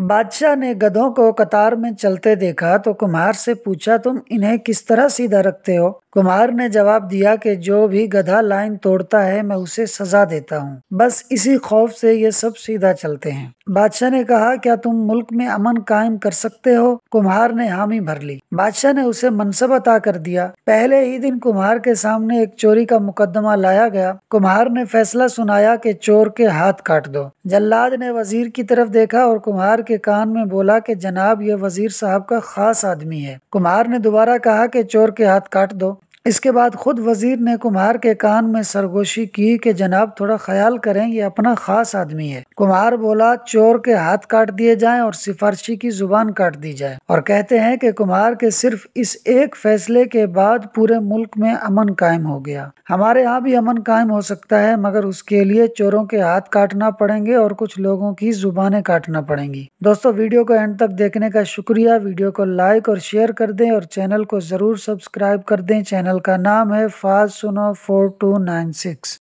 بادشاہ نے گدھوں کو قطار میں چلتے دیکھا تو کمہار سے پوچھا، تم انہیں کس طرح سیدھا رکھتے ہو؟ کمہار نے جواب دیا کہ جو بھی گدھا لائن توڑتا ہے میں اسے سزا دیتا ہوں، بس اسی خوف سے یہ سب سیدھا چلتے ہیں۔ بادشاہ نے کہا، کیا تم ملک میں امن قائم کر سکتے ہو؟ کمہار نے حامی بھر لی۔ بادشاہ نے اسے منصب عطا کر دیا۔ پہلے ہی دن کمہار کے سامنے ایک چوری کا مقدمہ لایا گیا۔ کمہار نے فیصلہ سنایا کہ چور کے ہاتھ کاٹ دو۔ جلاد نے وزیر کی طرف دیکھا اور کمہار کے کان میں بولا کہ جناب، یہ وزیر صاحب کا خاص آدمی ہے۔ کمہار نے دوبارہ کہا کہ چور کے ہاتھ کاٹ دو۔ اس کے بعد خود وزیر نے کمہار کے کان میں سرگوشی کی کہ جناب تھوڑا خیال کریں، یہ اپنا خاص آدمی ہے۔ کمہار بولا، چور کے ہاتھ کاٹ دیے جائیں اور سفارشی کی زبان کاٹ دی جائے۔ اور کہتے ہیں کہ کمہار کے صرف اس ایک فیصلے کے بعد پورے ملک میں امن قائم ہو گیا۔ ہمارے ہاں بھی امن قائم ہو سکتا ہے، مگر اس کے لیے چوروں کے ہاتھ کاٹنا پڑیں گے اور کچھ لوگوں کی زبانیں کاٹنا پڑیں گی۔ دوستو، ویڈیو کو اینڈ تک دیکھنے کا شکریہ۔ ویڈیو کو لائک اور شیئر کر دیں اور چینل کو ضرور سبسکرائب کر دیں۔ چینل کا نام ہے فاز سنو 4296۔